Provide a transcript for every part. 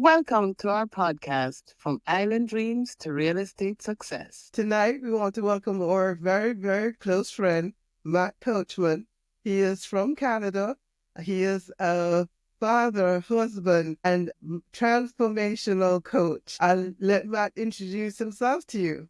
Welcome to our podcast, From Island Dreams to Real Estate Success. Tonight, we want to welcome our very, very close friend, Matt Poechman. He is from Canada. He is a father, husband, and transformational coach. I'll let Matt introduce himself to you.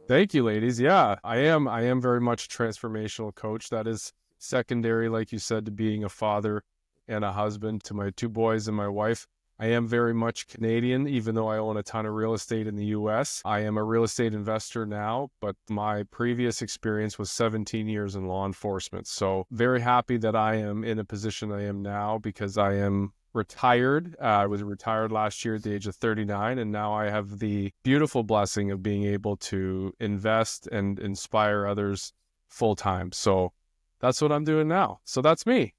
Thank you, ladies. Yeah, I am very much a transformational coach. That is secondary, like you said, to being a father and a husband to my two boys and my wife. I am very much Canadian, even though I own a ton of real estate in the US. I am a real estate investor now, but my previous experience was 17 years in law enforcement. So very happy that I am in a position I am now because I am retired. I was retired last year at the age of 39, and now I have the beautiful blessing of being able to invest and inspire others full time. So that's what I'm doing now. So that's me.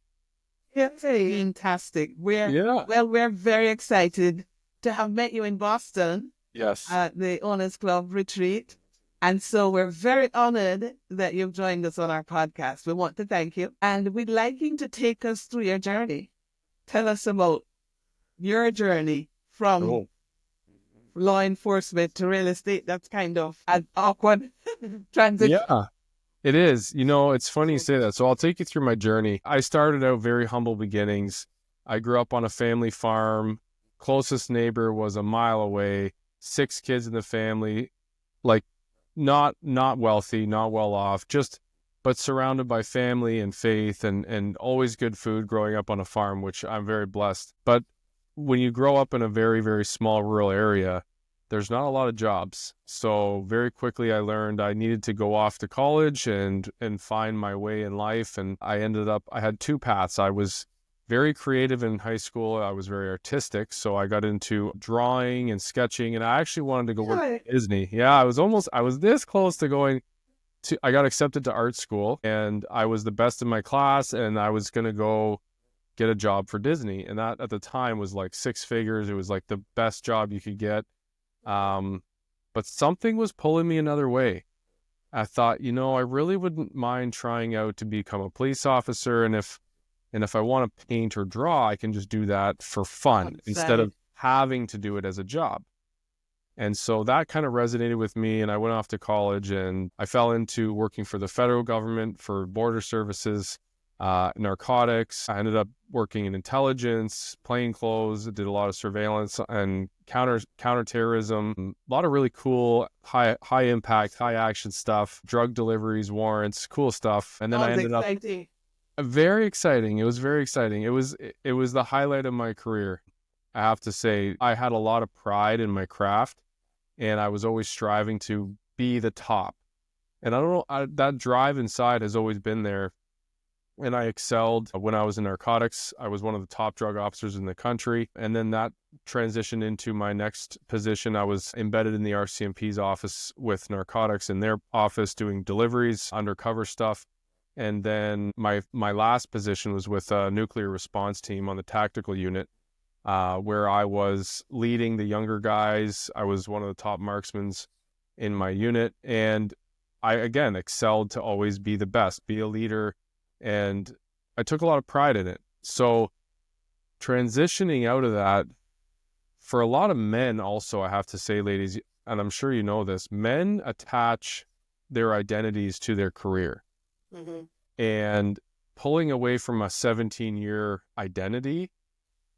Yeah, fantastic. We're very excited to have met you in Boston. Yes. At the Owners Club retreat. And so we're very honored that you've joined us on our podcast. We want to thank you. And we'd like you to take us through your journey. Tell us about your journey from law enforcement to real estate. That's kind of an awkward transition. Yeah, it is. It's funny you say that. So I'll take you through my journey. I started out very humble beginnings. I grew up on a family farm. Closest neighbor was a mile away. 6 kids in the family, like not wealthy, not well off, but surrounded by family and faith and always good food growing up on a farm, which I'm very blessed. But when you grow up in a very, very small rural area, there's not a lot of jobs. So very quickly I learned I needed to go off to college and find my way in life. And I had 2 paths. I was very creative in high school. I was very artistic. So I got into drawing and sketching, and I actually wanted to go work at Disney. Yeah, I was this close to going to, I got accepted to art school, and I was the best in my class, and I was going to go get a job for Disney. And that at the time was like 6 figures. It was like the best job you could get. But something was pulling me another way. I thought, I really wouldn't mind trying out to become a police officer. And if I want to paint or draw, I can just do that for fun instead of having to do it as a job. And so that kind of resonated with me, and I went off to college, and I fell into working for the federal government for border services, narcotics. I ended up working in intelligence, plainclothes, did a lot of surveillance and counterterrorism, a lot of really cool, high impact, high action stuff, drug deliveries, warrants, cool stuff. And then I ended up very exciting. It was very exciting. It was the highlight of my career. I have to say, I had a lot of pride in my craft, and I was always striving to be the top. And I don't know, that drive inside has always been there. And I excelled when I was in narcotics. I was one of the top drug officers in the country. And then that transitioned into my next position. I was embedded in the RCMP's office with narcotics in their office doing deliveries, undercover stuff. And then my last position was with a nuclear response team on the tactical unit, where I was leading the younger guys. I was one of the top marksmen in my unit. And I, again, excelled to always be the best, be a leader. And I took a lot of pride in it. So transitioning out of that, for a lot of men also, I have to say, ladies, and I'm sure you know this, men attach their identities to their career. Mm-hmm. And pulling away from a 17-year identity,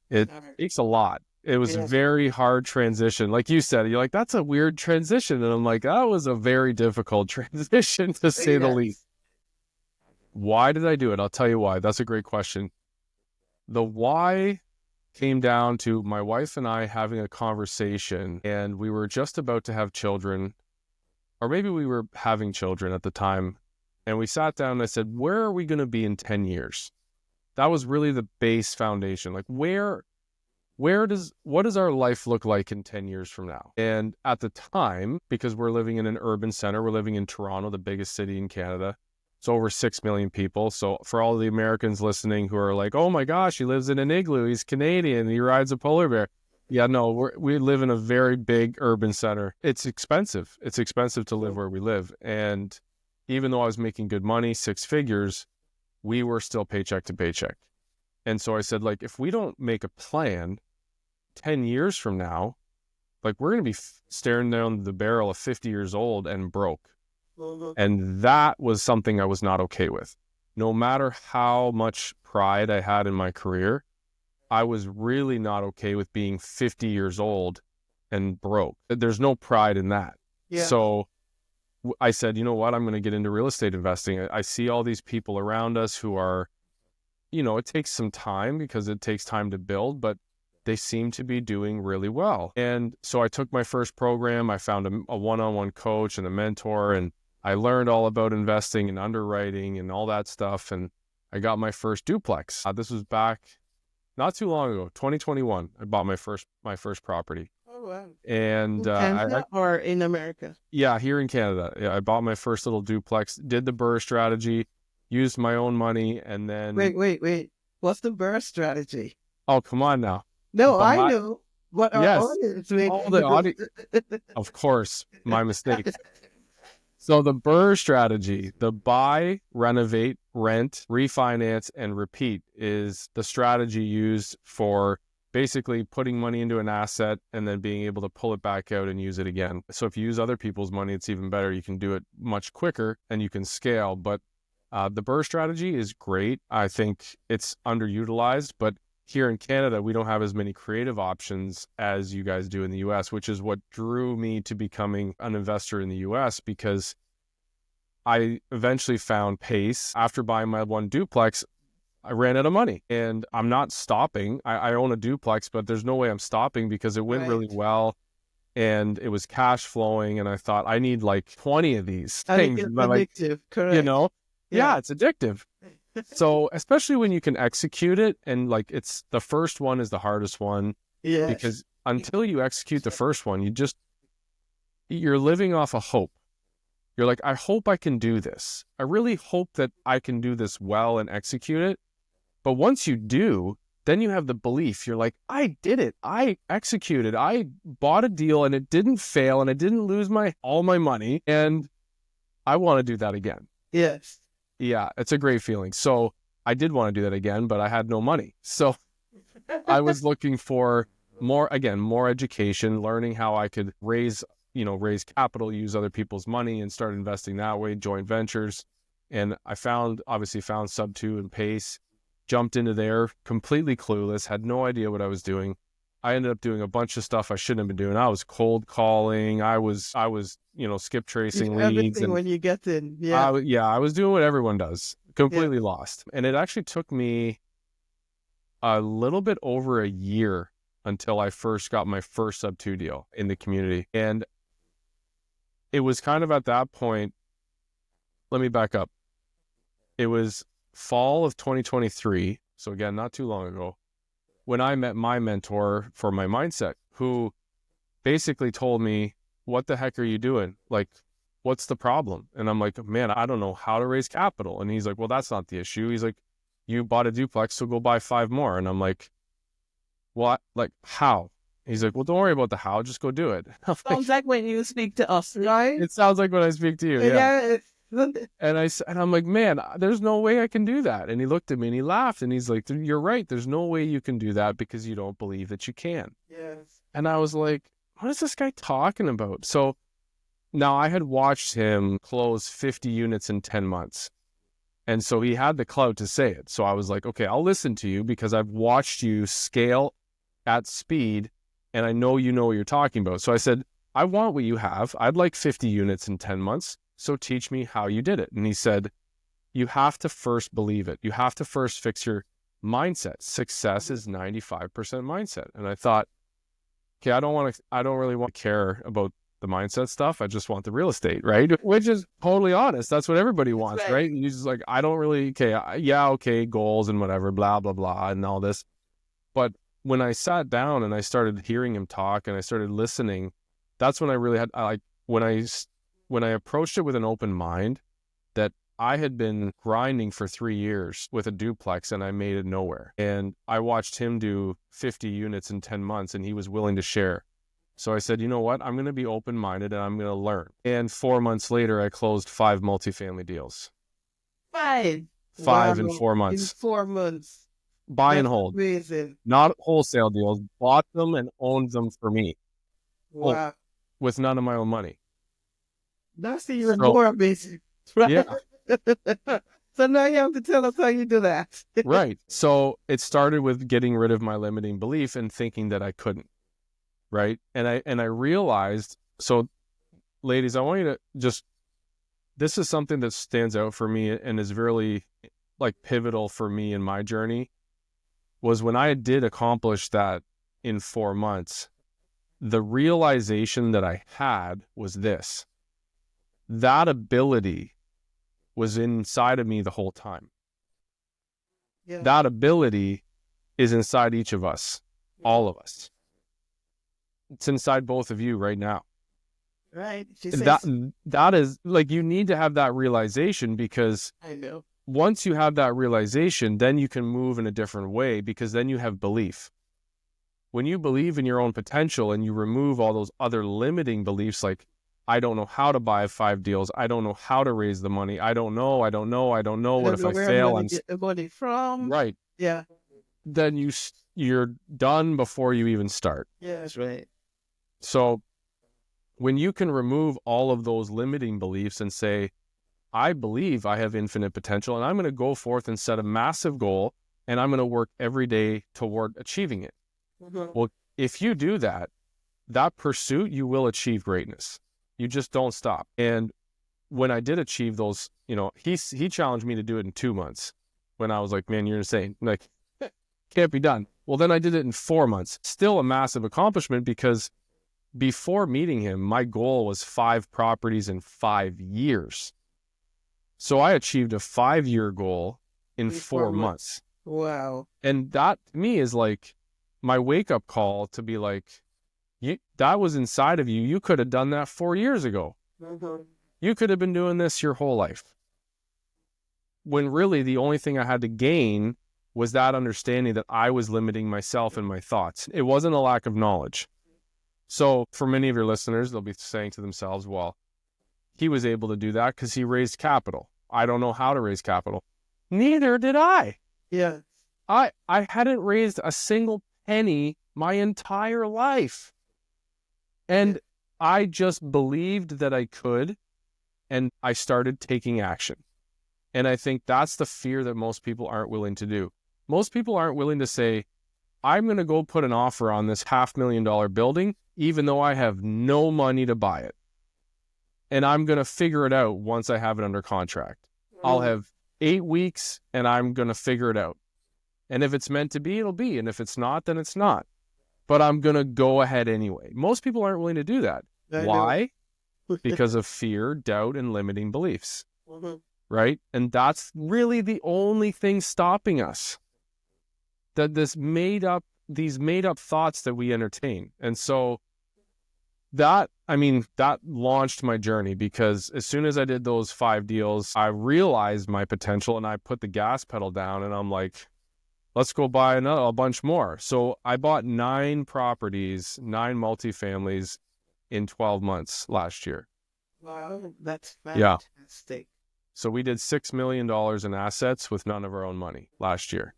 it takes a lot. It was a very hard transition. Like you said, you're like, that's a weird transition. And I'm like, that was a very difficult transition, to say the least. Why did I do it? I'll tell you why. That's a great question. The why came down to my wife and I having a conversation, and we were just about to have children, or maybe we were having children at the time. And we sat down and I said, where are we going to be in 10 years? That was really the base foundation. Like, what does our life look like in 10 years from now? And at the time, because we're living in an urban center, we're living in Toronto, the biggest city in Canada. It's over 6 million people. So for all the Americans listening who are like, oh my gosh, he lives in an igloo, he's Canadian, he rides a polar bear. Yeah, no, we live in a very big urban center. It's expensive. It's expensive to live where we live. And even though I was making good money, 6 figures, we were still paycheck to paycheck. And so I said, like, if we don't make a plan 10 years from now, like we're going to be staring down the barrel of 50 years old and broke. And that was something I was not okay with. No matter how much pride I had in my career, I was really not okay with being 50 years old and broke. There's no pride in that. Yeah. So I said, you know what, I'm going to get into real estate investing. I see all these people around us who are, it takes some time because it takes time to build, but they seem to be doing really well. And so I took my first program. I found a one-on-one coach and a mentor, and I learned all about investing and underwriting and all that stuff. And I got my first duplex. This was back not too long ago, 2021. I bought my first property. Oh, wow. And in Canada or in America? Yeah, here in Canada. Yeah, I bought my first little duplex, did the BRRRR strategy, used my own money, and then... Wait. What's the BRRRR strategy? Oh, come on now. No, I know. What our Yes. audience... All the audience... Of course, my mistake. So the BRRRR strategy, the buy, renovate, rent, refinance, and repeat is the strategy used for basically putting money into an asset and then being able to pull it back out and use it again. So if you use other people's money, it's even better. You can do it much quicker and you can scale. But the BRRRR strategy is great. I think it's underutilized, but here in Canada, we don't have as many creative options as you guys do in the US, which is what drew me to becoming an investor in the US, because I eventually found pace. After buying my one duplex, I ran out of money, and I'm not stopping. I own a duplex, but there's no way I'm stopping because it went really well and it was cash flowing. And I thought I need like 20 of these things. It's addictive, correct. Yeah, it's addictive. So especially when you can execute it, and like it's the first one is the hardest one. Yeah. Because until you execute the first one, you're living off a hope. You're like, I hope I can do this. I really hope that I can do this well and execute it. But once you do, then you have the belief. You're like, I did it. I executed. I bought a deal and it didn't fail and I didn't lose all my money. And I want to do that again. Yes. Yeah, it's a great feeling. So I did want to do that again, but I had no money. So I was looking for more education, learning how I could raise capital, use other people's money and start investing that way, joint ventures. And I found Sub2 and Pace, jumped into there completely clueless, had no idea what I was doing. I ended up doing a bunch of stuff I shouldn't have been doing. I was cold calling. I was skip tracing leads. Everything when you get in. Yeah. I was doing what everyone does. Completely lost. And it actually took me a little bit over a year until I first got my first Sub2 deal in the community. And it was kind of at that point, let me back up. It was fall of 2023. So again, not too long ago, when I met my mentor for my mindset, who basically told me, what the heck are you doing? Like, what's the problem? And I'm like, man, I don't know how to raise capital. And he's like, well, that's not the issue. He's like, you bought a duplex, so go buy 5 more. And I'm like, what? Like, how? He's like, well, don't worry about the how, just go do it. Sounds like when you speak to us, right? It sounds like when I speak to you. Yeah. And I'm like, man, there's no way I can do that. And he looked at me and he laughed and he's like, you're right. There's no way you can do that because you don't believe that you can. Yes. And I was like, what is this guy talking about? So now I had watched him close 50 units in 10 months. And so he had the clout to say it. So I was like, okay, I'll listen to you because I've watched you scale at speed and I know you know what you're talking about. So I said, I want what you have. I'd like 50 units in 10 months. So teach me how you did it. And he said, you have to first believe it. You have to first fix your mindset. Success is 95% mindset. And I thought, okay, I don't really want to care about the mindset stuff. I just want the real estate, right? Which is totally honest. That's what everybody wants, right? And you're just like, I don't really, okay, goals and whatever, blah, blah, blah, and all this. But when I sat down and I started hearing him talk and I started listening, that's when I really had, when I approached it with an open mind, that I had been grinding for 3 years with a duplex and I made it nowhere. And I watched him do 50 units in 10 months and he was willing to share. So I said, you know what? I'm going to be open-minded and I'm going to learn. And 4 months later, I closed 5 multifamily deals. 5? 5 in 4 months. In 4 months. buy and That's hold, amazing. not wholesale deals, bought them and owned them for me. Wow. With none of my own money. That's even So, more amazing. Right? yeah, So now you have to tell us how you do that. right. So it started with getting rid of my limiting belief and thinking that I couldn't, right? And I realized, so ladies, I want you to just, this is something that stands out for me and is really like pivotal for me in my journey, was when I did accomplish that in 4 months, the realization that I had was this: that ability was inside of me the whole time. Yeah. That ability is inside each of us, all of us. It's inside both of you right now. Right. She That says, that is like, you need to have that realization, because I know. once you have that realization, then you can move in a different way, because then you have belief. When you believe in your own potential and you remove all those other limiting beliefs, like, I don't know how to buy 5 deals, I don't know how to raise the money, I don't know I what don't if know I where I'm fail, going to get the money from. right. Yeah. Then you're done before you even start. Yeah, that's right. So when you can remove all of those limiting beliefs and say, I believe I have infinite potential, and I'm going to go forth and set a massive goal, and I'm going to work every day toward achieving it. Mhm. Well, if you do that, that pursuit, you will achieve greatness. You just don't stop. And when I did achieve those, he challenged me to do it in 2 months, when I was like, man, you're insane. Like, can't be done. Well, then I did it in 4 months. Still a massive accomplishment, because before meeting him, my goal was 5 properties in 5 years. So I achieved a 5-year goal in 4 months. Wow. And that to me is like my wake up call, to be like, that was inside of you. You could have done that 4 years ago. Mhm. You could have been doing this your whole life. When really the only thing I had to gain was that understanding that I was limiting myself and my thoughts. It wasn't a lack of knowledge. So for many of your listeners, they'll be saying to themselves, well, he was able to do that because he raised capital. I don't know how to raise capital. Neither did I. Yeah. I hadn't raised a single penny my entire life. And I just believed that I could, and I started taking action. And I think that's the fear that most people aren't willing to do. Most people aren't willing to say, I'm going to go put an offer on this $500,000 building, even though I have no money to buy it. And I'm going to figure it out once I have it under contract. I'll have 8 weeks and I'm going to figure it out. And if it's meant to be, it'll be. And if it's not, then it's not. But I'm going to go ahead anyway. Most people aren't willing to do that. I know. Why? Because of fear, doubt, and limiting beliefs, Mhm. right? And that's really the only thing stopping us. That these made up thoughts that we entertain. And so that launched my journey, because as soon as I did those 5 deals, I realized my potential and I put the gas pedal down, and I'm like, let's go buy a bunch more. So I bought 9 properties, 9 multifamilies in 12 months last year. Wow. That's Yeah. fantastic. So we did $6 million in assets with none of our own money last year.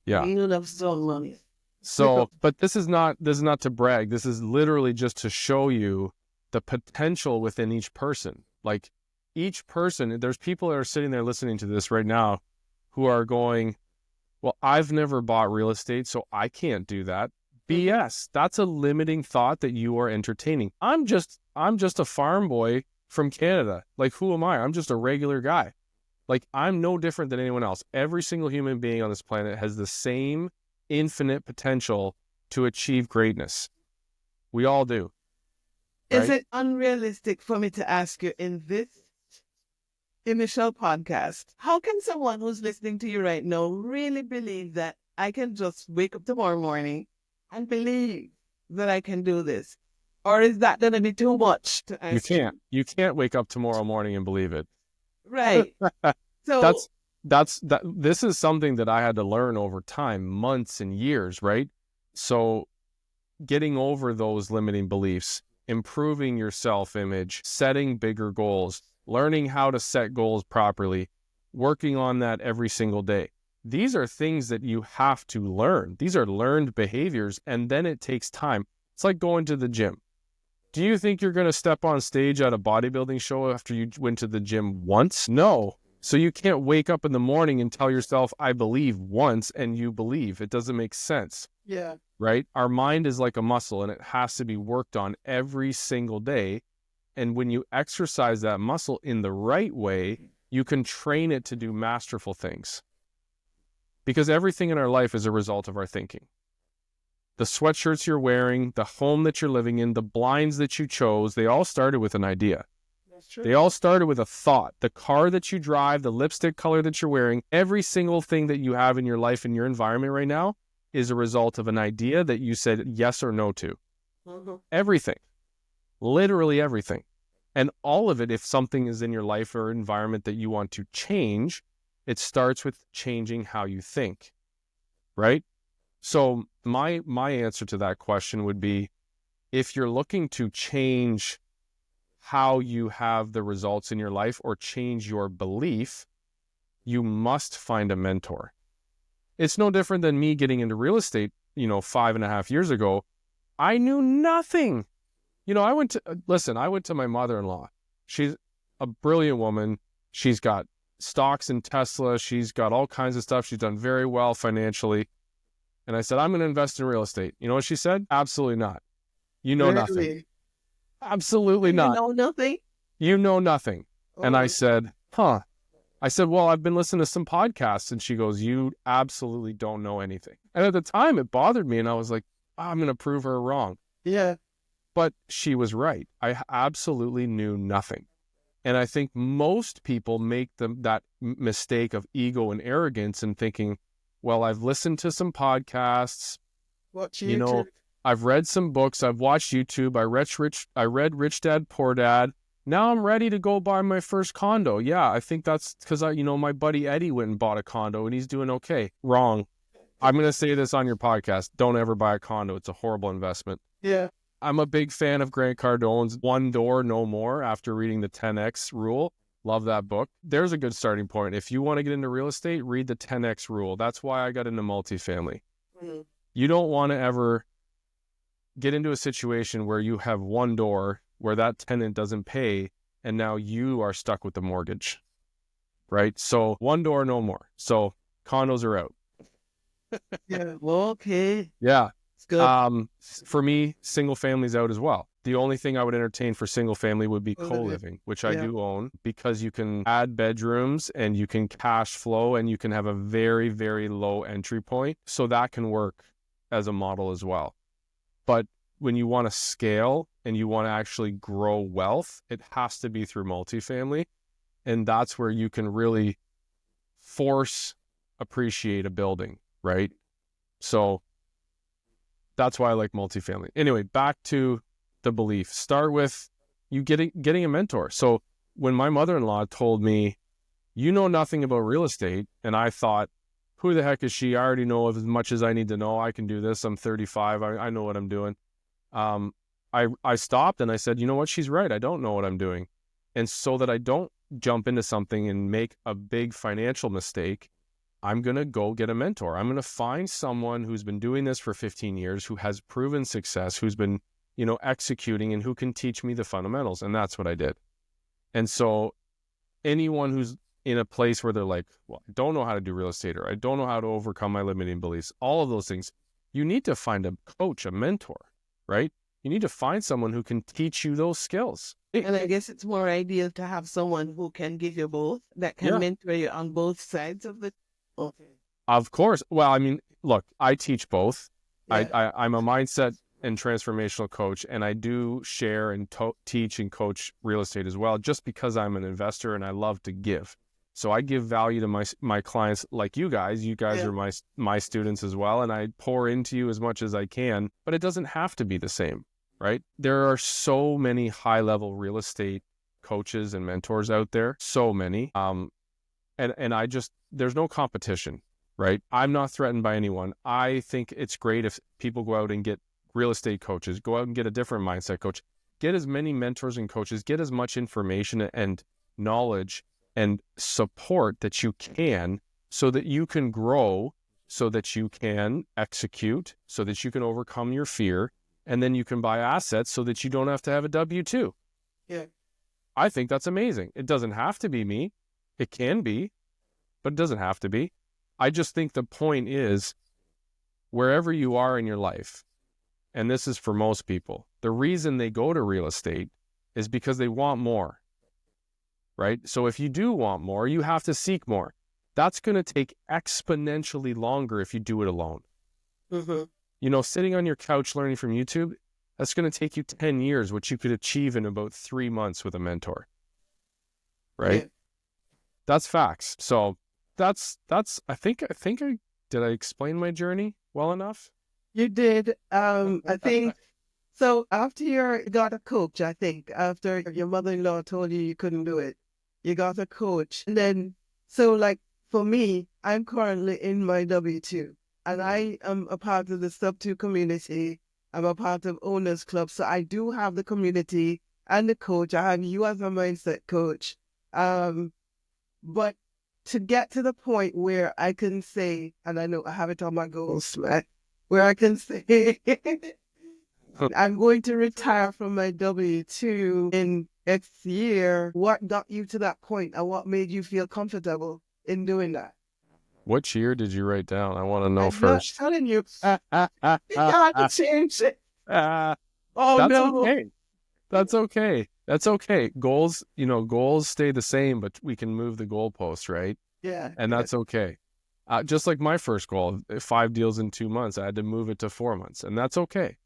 Yeah. You have so money. So, but this is not to brag. This is literally just to show you the potential within each person. Like, each person, there's people that are sitting there listening to this right now who are going, well, I've never bought real estate, so I can't do that. BS. That's a limiting thought that you are entertaining. I'm just a farm boy from Canada. Like, who am I? I'm just a regular guy. Like, I'm no different than anyone else. Every single human being on this planet has the same infinite potential to achieve greatness. We all do. Right? Is it unrealistic for me to ask you in this initial podcast, how can someone who's listening to you right now really believe that I can just wake up tomorrow morning and believe that I can do this? Or is that going to be too much to ask? You can't wake up tomorrow morning and believe it. Right. So This is something that I had to learn over time, months and years, right? So getting over those limiting beliefs, improving your self-image, setting bigger goals, learning how to set goals properly, working on that every single day. These are things that you have to learn. These are learned behaviors, and then it takes time. It's like going to the gym. Do you think you're going to step on stage at a bodybuilding show after you went to the gym once? No. So you can't wake up in the morning and tell yourself, I believe once, and you believe. It doesn't make sense. Yeah. Right? Our mind is like a muscle, and it has to be worked on every single day. And when you exercise that muscle in the right way, you can train it to do masterful things. Because everything in our life is a result of our thinking. The sweatshirts you're wearing, the home that you're living in, the blinds that you chose, they all started with an idea. That's true. They all started with a thought. The car that you drive, the lipstick color that you're wearing, every single thing that you have in your life, in your environment right now, is a result of an idea that you said yes or no to. Everything. Literally everything. And all of it, if something is in your life or environment that you want to change, it starts with changing how you think, right? So my answer to that question would be, if you're looking to change how you have the results in your life or change your belief, you must find a mentor. It's no different than me getting into real estate, 5.5 years ago. I knew nothing. I went to my mother-in-law. She's a brilliant woman. She's got stocks in Tesla. She's got all kinds of stuff. She's done very well financially. And I said, I'm going to invest in real estate. You know what she said? Absolutely not. You know nothing. Absolutely not. You know nothing? You know nothing. And I said, huh. I said, well, I've been listening to some podcasts. And she goes, you absolutely don't know anything. And at the time, it bothered me. And I was like, I'm going to prove her wrong. Yeah. But she was right. I absolutely knew nothing. And I think most people make that mistake of ego and arrogance and thinking, well, I've listened to some podcasts. Watch YouTube. I've read some books. I've watched YouTube. I read Rich Dad, Poor Dad. Now I'm ready to go buy my first condo. Yeah, I think that's because my buddy Eddie went and bought a condo and he's doing okay. Wrong. I'm going to say this on your podcast. Don't ever buy a condo. It's a horrible investment. Yeah. I'm a big fan of Grant Cardone's One Door, No More after reading the 10X rule. Love that book. There's a good starting point. If you want to get into real estate, read the 10X rule. That's why I got into multifamily. Mm-hmm. You don't want to ever get into a situation where you have one door where that tenant doesn't pay and now you are stuck with the mortgage, right? So one door, no more. So condos are out. Yeah. Well, okay. Yeah. It's good. For me, single family's out as well. The only thing I would entertain for single family would be co-living, which I do own, because you can add bedrooms and you can cash flow and you can have a very, very low entry point. So that can work as a model as well. But when you want to scale and you want to actually grow wealth, it has to be through multifamily. And that's where you can really force appreciate a building, right? So that's why I like multifamily. Anyway, back to the belief. Start with you getting a mentor. So when my mother-in-law told me, you know nothing about real estate, and I thought, who the heck is she? I already know as much as I need to know. I can do this. I'm 35. I know what I'm doing. I stopped and I said, you know what? She's right. I don't know what I'm doing. And so that I don't jump into something and make a big financial mistake, I'm going to go get a mentor. I'm going to find someone who's been doing this for 15 years, who has proven success, who's been, executing, and who can teach me the fundamentals. And that's what I did. And so anyone who's in a place where they're like, well, I don't know how to do real estate, or I don't know how to overcome my limiting beliefs, all of those things, you need to find a coach, a mentor, right? You need to find someone who can teach you those skills. And I guess it's more ideal to have someone who can give you both, that can mentor you on both sides of the. Okay. Of course. Well, I mean, look, I teach both. Yeah. I'm a mindset and transformational coach, and I do share and teach and coach real estate as well, just because I'm an investor and I love to give. So I give value to my clients like you guys. You guys are my students as well, and I pour into you as much as I can, but it doesn't have to be the same, right? There are so many high-level real estate coaches and mentors out there, so many. And I just, there's no competition, right? I'm not threatened by anyone. I think it's great if people go out and get real estate coaches, go out and get a different mindset coach, get as many mentors and coaches, get as much information and knowledge and support that you can, so that you can grow, so that you can execute, so that you can overcome your fear, and then you can buy assets so that you don't have to have a W-2. Yeah. I think that's amazing. It doesn't have to be me. It can be, but it doesn't have to be. I just think the point is, wherever you are in your life, and this is for most people, the reason they go to real estate is because they want more, right? So if you do want more, you have to seek more. That's going to take exponentially longer if you do it alone. Mm-hmm. You know, sitting on your couch learning from YouTube, that's going to take you 10 years, which you could achieve in about 3 months with a mentor, right? Yeah. That's facts. So that's I think did I explain my journey well enough? You did. I think so. After you got a coach, I think after your mother-in-law told you you couldn't do it, you got a coach, and then so like for me, I'm currently in my W-2, and I am a part of the Sub-2 community. I'm a part of Owners Club, so I do have the community and the coach. I have you as a mindset coach. But to get to the point where I can say, and I know I have it on my goals, right? Where I can say, I'm going to retire from my W-2 in next year. What got you to that point, and what made you feel comfortable in doing that? Which year did you write down? I want to know I'm first. not telling you. You gotta change it. Oh That's no. okay. That's okay. That's okay. Goals, goals stay the same, but we can move the goalpost, right? Yeah. And that's okay. Just like my first goal, 5 deals in 2 months, I had to move it to 4 months, and that's okay,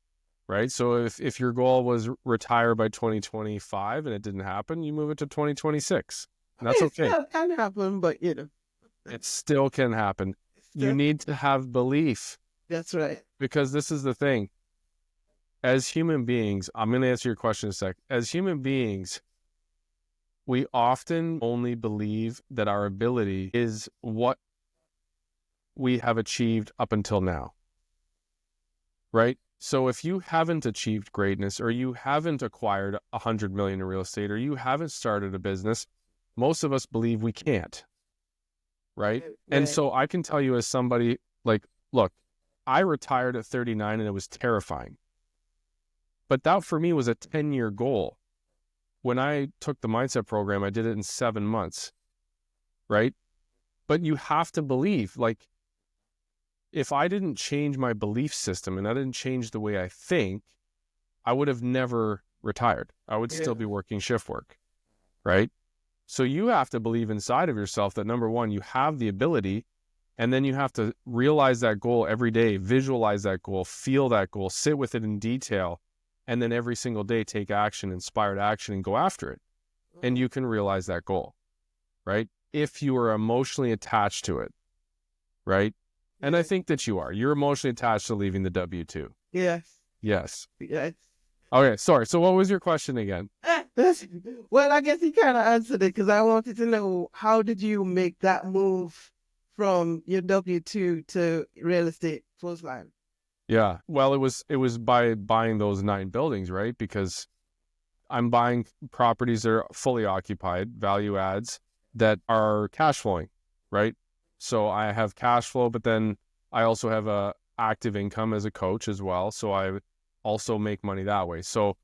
right? So if your goal was retire by 2025 and it didn't happen, you move it to 2026. And that's okay. It can happen, but It still can happen. You need to have belief. That's right. Because this is the thing. As human beings, I'm going to answer your question in a sec. As human beings, we often only believe that our ability is what we have achieved up until now, right? So if you haven't achieved greatness, or you haven't acquired 100 million in real estate, or you haven't started a business, most of us believe we can't, right? And so I can tell you, as somebody, like, look, I retired at 39 and it was terrifying. But that for me was a 10-year goal. When I took the mindset program, I did it in 7 months, right? But you have to believe, like, if I didn't change my belief system and I didn't change the way I think, I would have never retired. I would still be working shift work, right? So you have to believe inside of yourself that, number one, you have the ability, and then you have to realize that goal every day, visualize that goal, feel that goal, sit with it in detail, and then every single day take action, inspired action, and go after it. And you can realize that goal, right? If you are emotionally attached to it, right? And I think that you are. You're emotionally attached to leaving the W-2. Yes. Yes. Yes. Okay, sorry. So what was your question again? Well, I guess he kind of answered it, because I wanted to know, how did you make that move from your W-2 to real estate full time? Yeah. Well, it was by buying those 9 buildings, right? Because I'm buying properties that are fully occupied, value adds, that are cash flowing, right? So I have cash flow, but then I also have a active income as a coach as well. So I also make money that way. So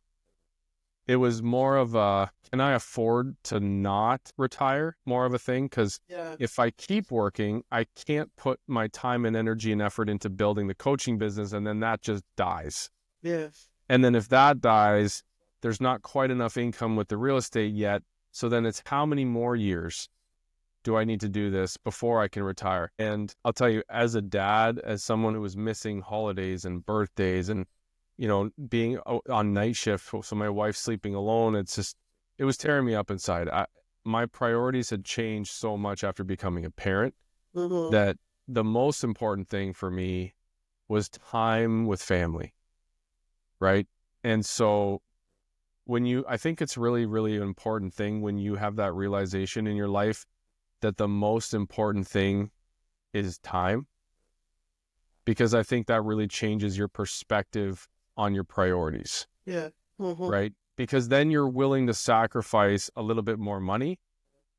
it was more of a, can I afford to not retire, more of a thing? Because if I keep working, I can't put my time and energy and effort into building the coaching business, and then that just dies. Yes. And then if that dies, there's not quite enough income with the real estate yet. So then it's, how many more years do I need to do this before I can retire? And I'll tell you, as a dad, as someone who was missing holidays and birthdays and, being on night shift, so my wife's sleeping alone, it was tearing me up inside. My priorities had changed so much after becoming a parent that the most important thing for me was time with family, right? And so I think it's really, really an important thing when you have that realization in your life that the most important thing is time, because I think that really changes your perspective on your priorities. Yeah. Right? Because then you're willing to sacrifice a little bit more money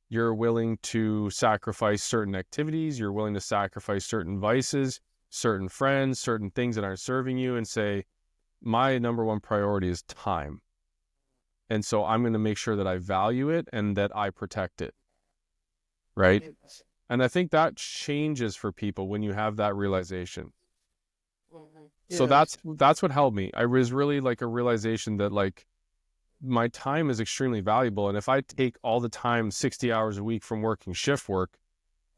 You're willing to sacrifice certain activities. You're willing to sacrifice certain vices, certain friends, certain things that aren't serving you, and say, my number one priority is time. And so I'm going to make sure that I value it and that I protect it. Right. And I think that changes for people when you have that realization. So that's what helped me. I was really like a realization that like my time is extremely valuable. And if I take all the time, 60 hours a week from working shift work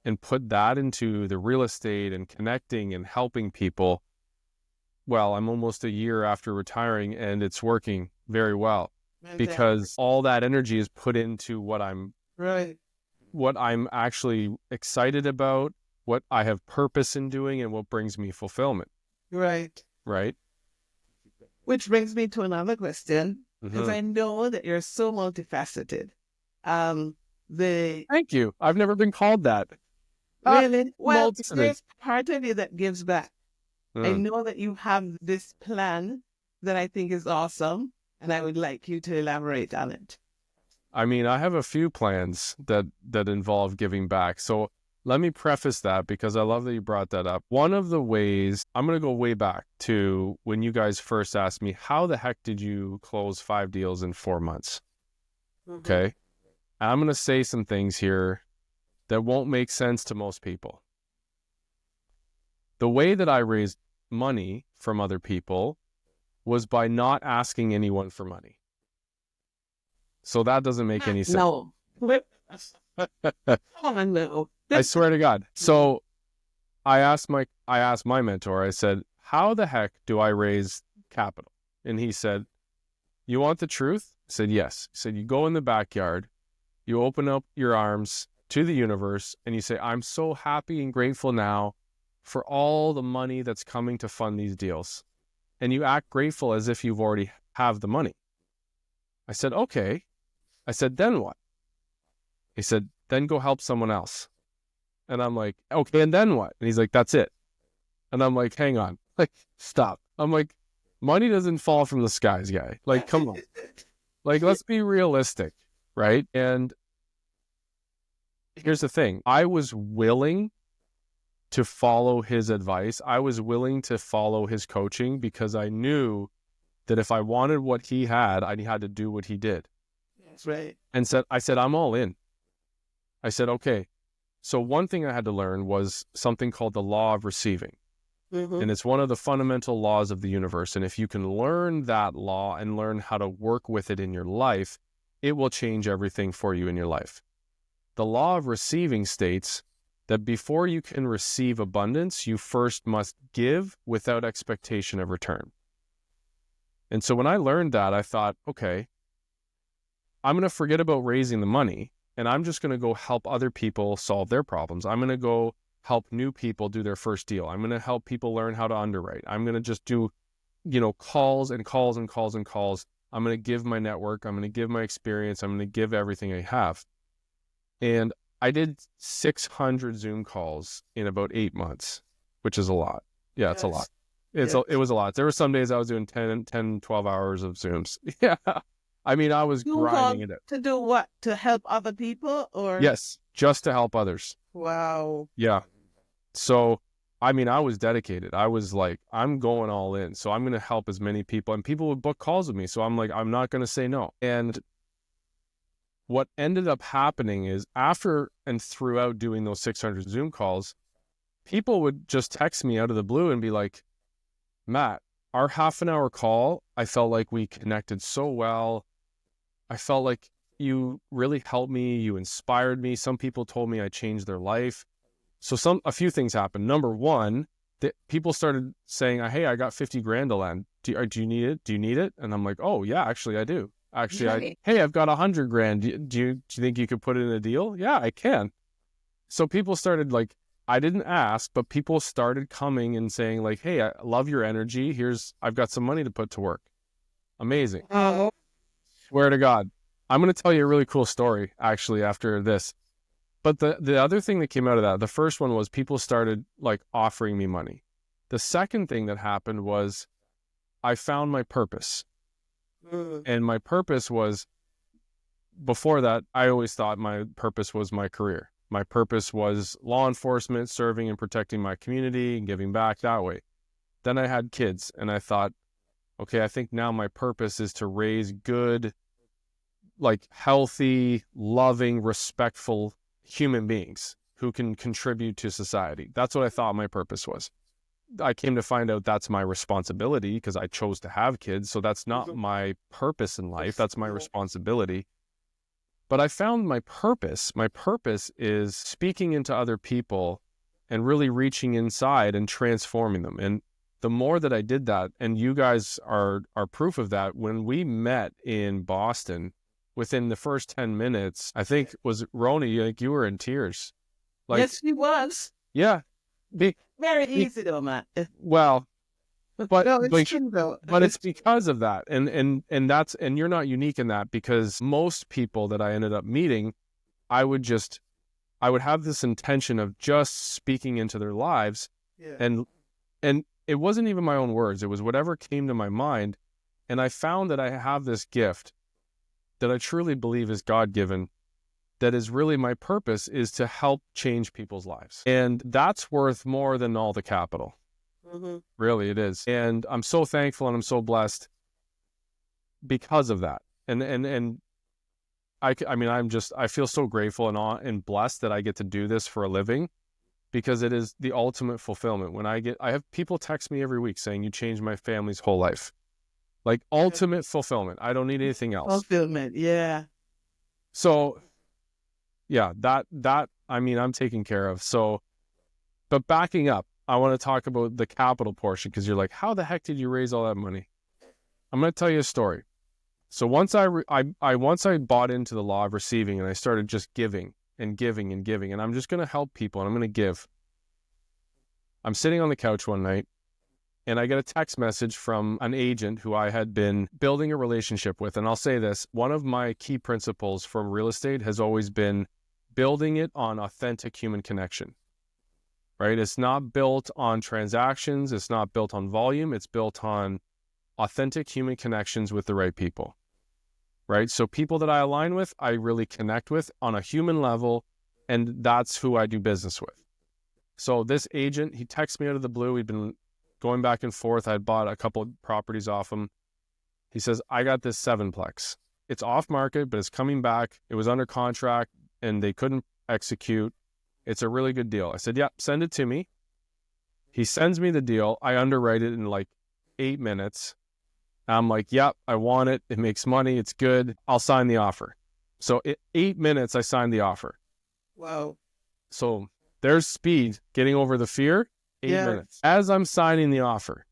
and put that into the real estate and connecting and helping people, well, I'm almost a year after retiring and it's working very well because all that energy is put into what I'm actually excited about, what I have purpose in doing, and what brings me fulfillment. Right. Which brings me to another question, because I know that you're so multifaceted. Thank you. I've never been called that. Really? Well, there's part of you that gives back. I know that you have this plan that I think is awesome, and I would like you to elaborate on it. I mean, I have a few plans that involve giving back. So let me preface that because I love that you brought that up. One of the ways, I'm going to go way back to when you guys first asked me, how the heck did you close 5 deals in 4 months? Okay. I'm going to say some things here that won't make sense to most people. The way that I raised money from other people was by not asking anyone for money. So that doesn't make any sense. No. I swear to God. So I asked my mentor, I said, how the heck do I raise capital? And he said, you want the truth? I said, yes. He said, you go in the backyard, you open up your arms to the universe, and you say, I'm so happy and grateful now for all the money that's coming to fund these deals. And you act grateful as if you've already have the money. I said, okay. I said, then what? He said, then go help someone else. And I'm like, okay, and then what? And he's like, that's it. And I'm like, hang on, like, stop. I'm like, money doesn't fall from the skies, guy. Like, come on. Like, let's be realistic, right? And here's the thing. I was willing to follow his advice. I was willing to follow his coaching because I knew that if I wanted what he had, I had to do what he did. That's right. And I said, I'm all in. I said, okay. So one thing I had to learn was something called the law of receiving. And it's one of the fundamental laws of the universe. And if you can learn that law and learn how to work with it in your life, it will change everything for you in your life. The law of receiving states that before you can receive abundance, you first must give without expectation of return. And so when I learned that, I thought, okay, I'm going to forget about raising the money and I'm just going to go help other people solve their problems. I'm going to go help new people do their first deal. I'm going to help people learn how to underwrite. I'm going to just do, calls and calls and calls and calls. I'm going to give my network. I'm going to give my experience. I'm going to give everything I have. And I did 600 Zoom calls in about 8 months, which is a lot. Yeah, it's a lot. It was a lot. There were some days I was doing 10, 12 hours of Zooms. Yeah. I mean, I was grinding it out. To do what? To help other people or? Yes, just to help others. Wow. Yeah. So, I mean, I was dedicated. I was like, I'm going all in. So I'm going to help as many people. And people would book calls with me. So I'm like, I'm not going to say no. And what ended up happening is after and throughout doing those 600 Zoom calls, people would just text me out of the blue and be like, Matt, our half an hour call, I felt like we connected so well. I felt like you really helped me. You inspired me. Some people told me I changed their life. So a few things happened. Number one, that people started saying, hey, I got 50 grand to lend. Do you need it? Do you need it? And I'm like, oh yeah, actually I do. Actually, hey, I've got 100 grand. Do you think you could put it in a deal? Yeah, I can. So people started like, I didn't ask, but people started coming and saying like, hey, I love your energy. I've got some money to put to work. Amazing. Swear to God. I'm going to tell you a really cool story actually after this. But the other thing that came out of that, the first one was people started like offering me money. The second thing that happened was I found my purpose. And my purpose was before that, I always thought my purpose was my career. My purpose was law enforcement, serving and protecting my community and giving back that way. Then I had kids and I thought, okay, I think now my purpose is to raise good, like healthy, loving, respectful human beings who can contribute to society. That's what I thought my purpose was. I came to find out that's my responsibility because I chose to have kids. So that's not my purpose in life. That's my responsibility. But I found my purpose. My purpose is speaking into other people and really reaching inside and transforming them. And the more that I did that, and you guys are proof of that, when we met in Boston, within the first 10 minutes, I think was Roni, like you were in tears. Like, Yes, he was. yeah. Very easy though, Matt. Well, but No, it's true though. but it's because of that. And you're not unique in that, because most people that I ended up meeting, I would have this intention of just speaking into their lives. Yeah. And it wasn't even my own words. It was whatever came to my mind. And I found that I have this gift that I truly believe is God-given, that is really my purpose, is to help change people's lives. And that's worth more than all the capital. Mm-hmm. Really, it is. And I'm so thankful and I'm so blessed because of that. And I mean, I feel so grateful and blessed that I get to do this for a living, because it is the ultimate fulfillment. When I have people text me every week saying, you changed my family's whole life. Like ultimate fulfillment. I don't need anything else. Fulfillment, yeah. So yeah, that I mean, I'm taken care of. So, but backing up, I want to talk about the capital portion, because you're like, how the heck did you raise all that money? I'm going to tell you a story. So once I bought into the law of receiving, and I started just giving and giving and giving, and I'm just going to help people and I'm going to give. I'm sitting on the couch one night and I get a text message from an agent who I had been building a relationship with. And I'll say this, one of my key principles from real estate has always been building it on authentic human connection, right? It's not built on transactions. It's not built on volume. It's built on authentic human connections with the right people, right? So people that I align with, I really connect with on a human level, and that's who I do business with. So this agent, he texts me out of the blue. We'd been going back and forth. I had bought a couple of properties off him. He says, I got this 7-plex. It's off market, but it's coming back. It was under contract and they couldn't execute. It's a really good deal. I said, yeah, send it to me. He sends me the deal. I underwrite it in like 8 minutes. I'm like, yep, I want it. It makes money. It's good. I'll sign the offer. So in 8 minutes, I signed the offer. Wow. So there's speed, getting over the fear. 8 minutes. As I'm signing the offer,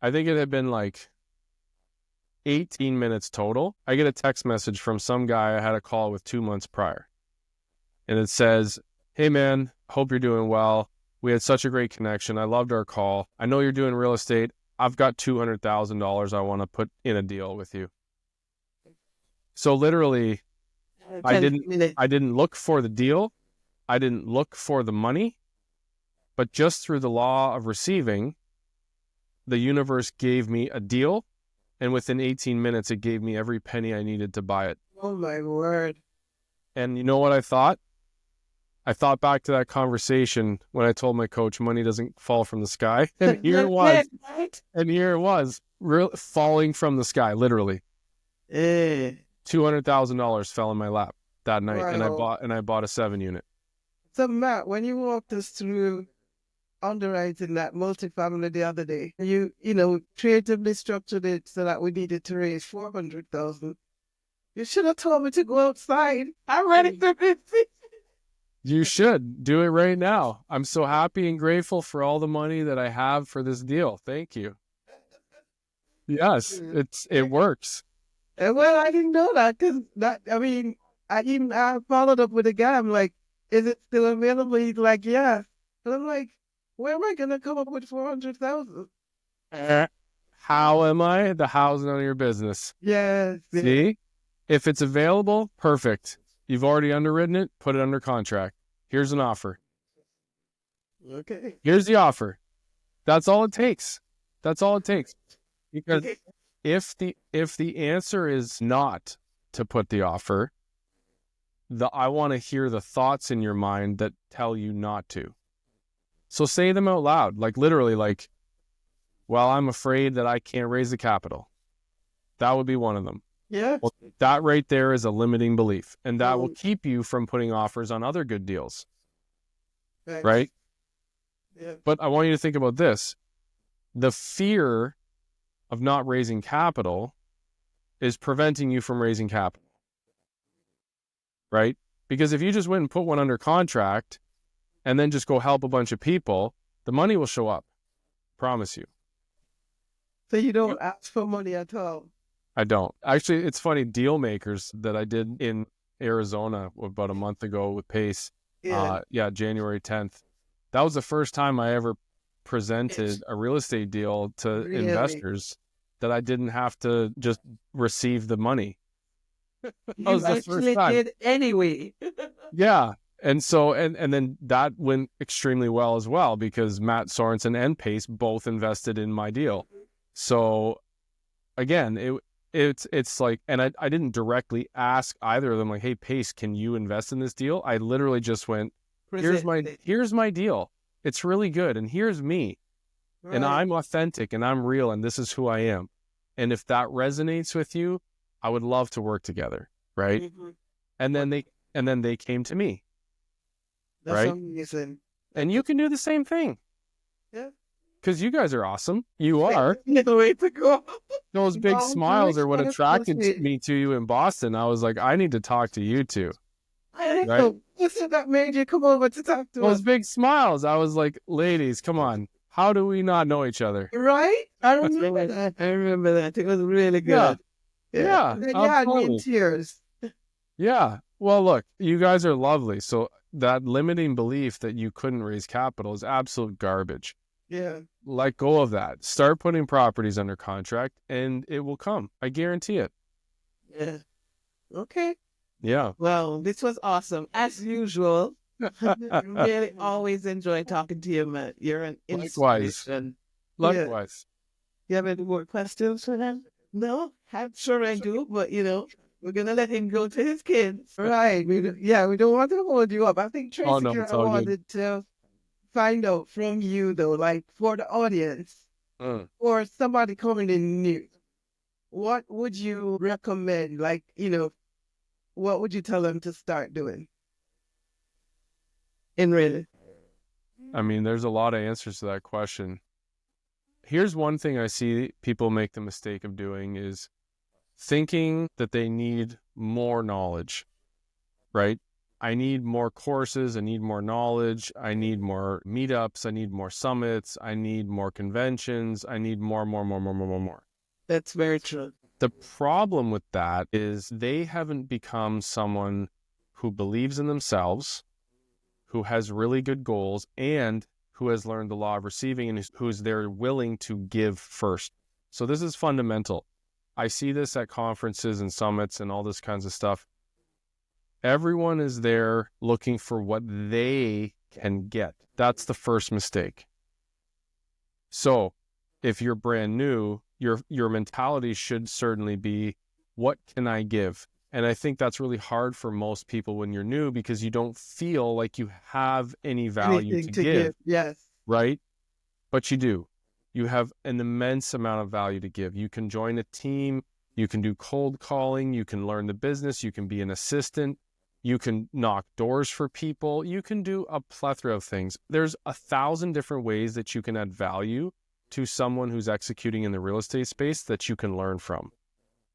I think it had been like 18 minutes total. I get a text message from some guy I had a call with 2 months prior. And it says, hey man, hope you're doing well. We had such a great connection. I loved our call. I know you're doing real estate. I've got $200,000 I want to put in a deal with you. So literally, I didn't look for the deal. I didn't look for the money. But just through the law of receiving, the universe gave me a deal. And within 18 minutes, it gave me every penny I needed to buy it. Oh, my word. And you know what I thought? I thought back to that conversation when I told my coach, money doesn't fall from the sky. And here it was. And here it was, falling from the sky, literally. $200,000 fell in my lap that night. Wow. And I bought a 7-unit. So Matt, when you walked us through underwriting that multifamily the other day, you creatively structured it so that we needed to raise $400,000. You should have told me to go outside. I'm ready for this. You should do it right now. I'm so happy and grateful for all the money that I have for this deal. Thank you. Yes, it works. Well, I didn't know that, because I followed up with a guy. I'm like, is it still available? He's like, yeah. And I'm like, where am I going to come up with $400,000? How am I? The how's none of your business. Yes. See? If it's available, perfect. You've already underwritten it, put it under contract. Here's an offer. Okay. Here's the offer. That's all it takes. That's all it takes. Because if the answer is not, to put the offer. I want to hear the thoughts in your mind that tell you not to. So say them out loud, like literally, like, well, I'm afraid that I can't raise the capital. That would be one of them. Yeah. Well, that right there is a limiting belief, and that will keep you from putting offers on other good deals, right? Yeah. But I want you to think about this. The fear of not raising capital is preventing you from raising capital, right? Because if you just went and put one under contract and then just go help a bunch of people, the money will show up. Promise you. So you don't ask for money at all? I don't. Actually, it's funny, deal makers that I did in Arizona about a month ago with Pace. January 10th. That was the first time I ever presented a real estate deal to investors that I didn't have to just receive the money. That was the first time. Did anyway. Yeah. And so, and then that went extremely well as well, because Matt Sorensen and Pace both invested in my deal. So again, it's like, and I didn't directly ask either of them, like, hey, Pace, can you invest in this deal? I literally just went, here's my deal. It's really good. And here's me. Right. And I'm authentic and I'm real. And this is who I am. And if that resonates with you, I would love to work together. Right. Mm-hmm. And then they came to me. That's right. Amazing. And you can do the same thing. Yeah. Because you guys are awesome. You are. The way to go. Those big smiles are what attracted me to you in Boston. I was like, I need to talk to you two. Right? What's that made you come over to talk to us? Those big smiles. I was like, ladies, come on. How do we not know each other? Right? I remember that. It was really good. Yeah. And you had me in tears. Yeah. Well, look, you guys are lovely. So that limiting belief that you couldn't raise capital is absolute garbage. Yeah. Let go of that. Start putting properties under contract and it will come. I guarantee it. Yeah. Okay. Yeah. Well, this was awesome. As usual. Really always enjoy talking to you, Matt. You're an inspiration. Likewise. You have any more questions for him? No? I'm sure I do, but we're going to let him go to his kids. Right. We don't want to hold you up. I think Tracy wanted to find out from you, though, like for the audience or somebody coming in new, what would you recommend? Like, what would you tell them to start doing? I mean, there's a lot of answers to that question. Here's one thing I see people make the mistake of doing is thinking that they need more knowledge, right? I need more courses. I need more knowledge. I need more meetups. I need more summits. I need more conventions. I need more. That's very true. The problem with that is they haven't become someone who believes in themselves, who has really good goals, and who has learned the law of receiving and who's there willing to give first. So this is fundamental. I see this at conferences and summits and all this kinds of stuff. Everyone is there looking for what they can get. That's the first mistake. So if you're brand new, your mentality should certainly be, what can I give? And I think that's really hard for most people when you're new because you don't feel like you have any value to give. Yes. Right? But you do. You have an immense amount of value to give. You can join a team. You can do cold calling. You can learn the business. You can be an assistant. You can knock doors for people. You can do a plethora of things. There's 1,000 different ways that you can add value to someone who's executing in the real estate space that you can learn from.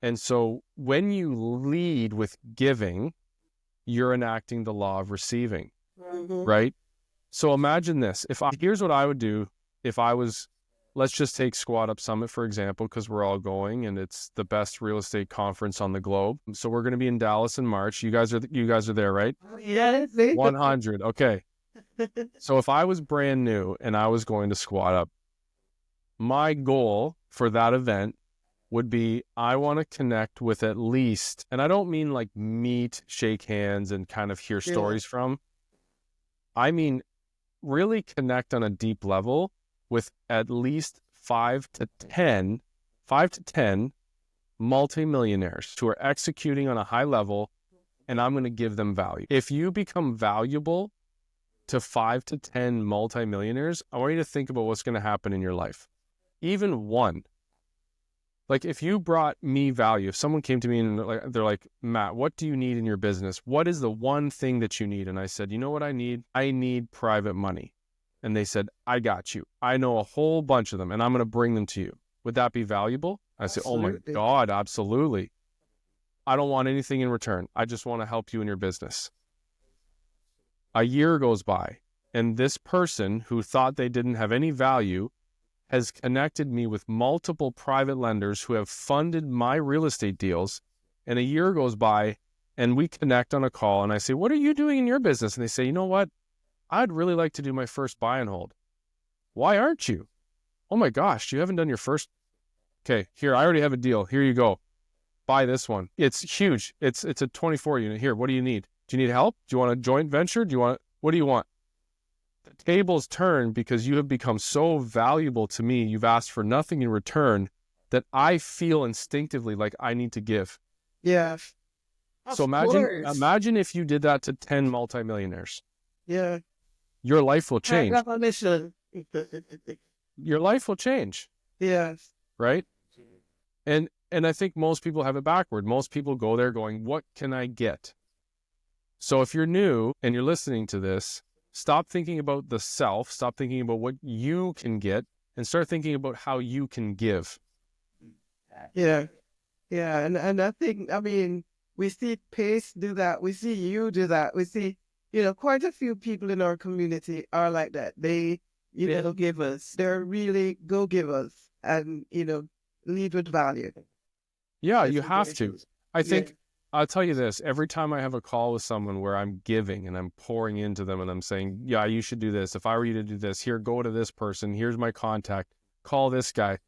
And so when you lead with giving, you're enacting the law of receiving, right? So imagine this. Here's what I would do if I was, let's just take Squat Up Summit, for example, because we're all going and it's the best real estate conference on the globe. So we're going to be in Dallas in March. You guys are there, right? Yes. 100. Okay. So if I was brand new and I was going to Squat Up, my goal for that event would be, I want to connect with at least, and I don't mean like meet, shake hands, and kind of hear stories from. I mean, really connect on a deep level with at least 5 to 10 multimillionaires who are executing on a high level, and I'm going to give them value. If you become valuable to 5 to 10 multimillionaires, I want you to think about what's going to happen in your life. Even one. Like if you brought me value, if someone came to me and they're like, Matt, what do you need in your business? What is the one thing that you need? And I said, you know what I need? I need private money. And they said, I got you. I know a whole bunch of them and I'm going to bring them to you. Would that be valuable? I say, oh my God, absolutely. I don't want anything in return. I just want to help you in your business. A year goes by and this person who thought they didn't have any value has connected me with multiple private lenders who have funded my real estate deals. And a year goes by and we connect on a call and I say, what are you doing in your business? And they say, you know what? I'd really like to do my first buy and hold. Why aren't you? Oh my gosh, you haven't done your first. Okay, here, I already have a deal. Here you go. Buy this one. It's huge. It's a 24 unit. Here, what do you need? Do you need help? Do you want a joint venture? What do you want? The tables turn because you have become so valuable to me. You've asked for nothing in return that I feel instinctively like I need to give. Yeah. So imagine if you did that to 10 multimillionaires. Yeah. Your life will change. Your Your life will change. Yes. Right? And I think most people have it backward. Most people go there going, what can I get? So if you're new and you're listening to this, stop thinking about the self, stop thinking about what you can get, and start thinking about how you can give. Yeah. Yeah. And I think, I mean, we see Pace do that. We see you do that. We see, quite a few people in our community are like that. They, givers. They're really go-givers and, lead with value. Yeah, you have to. I think, I'll tell you this, every time I have a call with someone where I'm giving and I'm pouring into them and I'm saying, yeah, you should do this. If I were you to do this, here, go to this person. Here's my contact. Call this guy.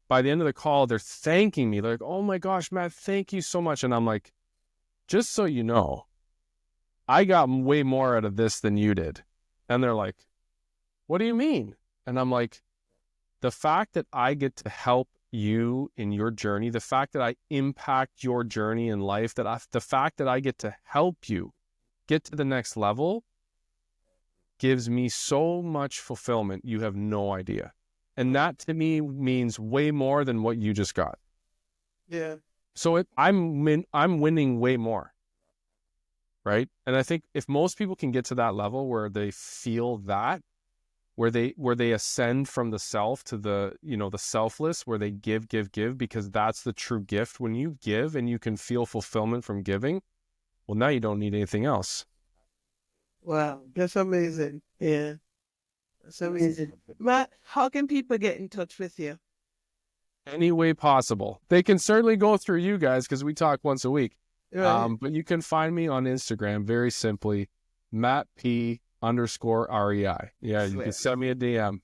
By the end of the call, they're thanking me. They're like, oh my gosh, Matt, thank you so much. And I'm like, just so you know, I got way more out of this than you did. And they're like, what do you mean? And I'm like, the fact that I get to help you in your journey, the fact that I impact your journey in life, the fact that I get to help you get to the next level gives me so much fulfillment. You have no idea. And that to me means way more than what you just got. Yeah. So I'm winning way more. Right. And I think if most people can get to that level where they feel that, where they ascend from the self to the, the selfless, where they give, because that's the true gift. When you give and you can feel fulfillment from giving, well, now you don't need anything else. Wow. That's amazing. Yeah. That's amazing. Matt, how can people get in touch with you? Any way possible. They can certainly go through you guys because we talk once a week. Right. But you can find me on Instagram very simply, MattP_REI. Yeah, you can send me a DM.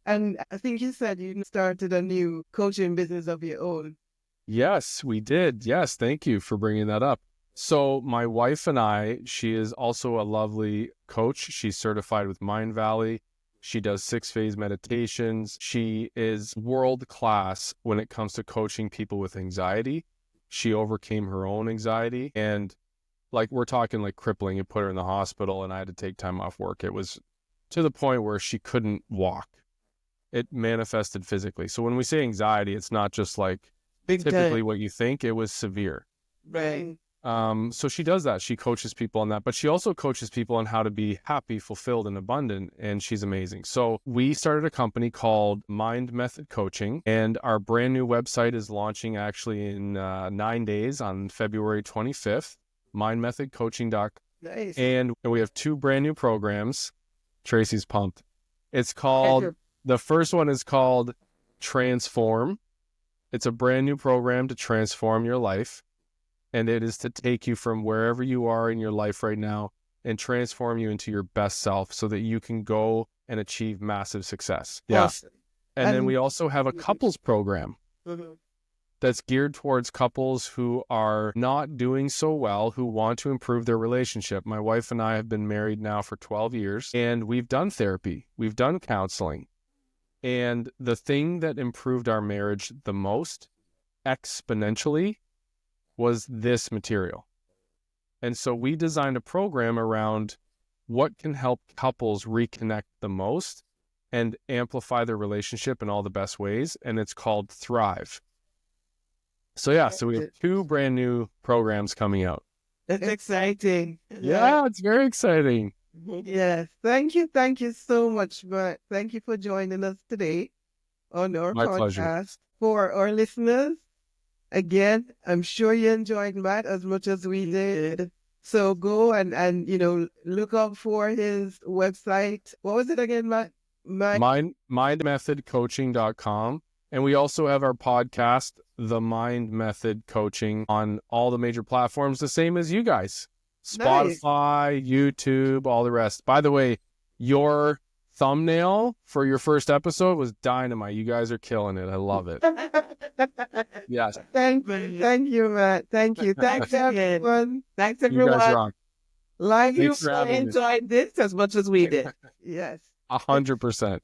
And I think you said you started a new coaching business of your own. Yes, we did. Yes, thank you for bringing that up. So my wife and I, she is also a lovely coach. She's certified with Mind Valley. She does 6-phase meditations. She is world class when it comes to coaching people with anxiety. She overcame her own anxiety and we're talking like crippling. It put her in the hospital and I had to take time off work. It was to the point where she couldn't walk. It manifested physically. So when we say anxiety, it's not just like typically what you think. It was severe. Right. So she does that. She coaches people on that, but she also coaches people on how to be happy, fulfilled, and abundant. And she's amazing. So we started a company called Mind Method Coaching, and our brand new website is launching actually in 9 days on February 25th, mindmethodcoaching.com. Nice. And we have 2 brand new programs. Tracy's pumped. It's called, the first one is called Transform. It's a brand new program to transform your life. And it is to take you from wherever you are in your life right now and transform you into your best self so that you can go and achieve massive success. Yeah. Awesome. And then we also have a couples program that's geared towards couples who are not doing so well, who want to improve their relationship. My wife and I have been married now for 12 years, and we've done therapy. We've done counseling. And the thing that improved our marriage the most exponentially was this material. And so we designed a program around what can help couples reconnect the most and amplify their relationship in all the best ways. And it's called Thrive. So yeah, so we have 2 brand new programs coming out. It's exciting. Yeah, it's very exciting. Yes. Thank you. Thank you so much. But thank you for joining us today on our My podcast. pleasure. For our listeners, again, I'm sure you enjoyed Matt as much as we did. So go and look up for his website. What was it again, Matt? Mindmethodcoaching.com. And we also have our podcast, The Mind Method Coaching, on all the major platforms, the same as you guys. Nice. Spotify, YouTube, all the rest. By the way, your thumbnail for your first episode was dynamite. You guys are killing it. I love it. Yes. Thank you, Matt. Thank you. Thanks, everyone. Thanks, You guys everyone. rock. Like you Thanks for having me. enjoyed this as much as we did. Yes. 100%.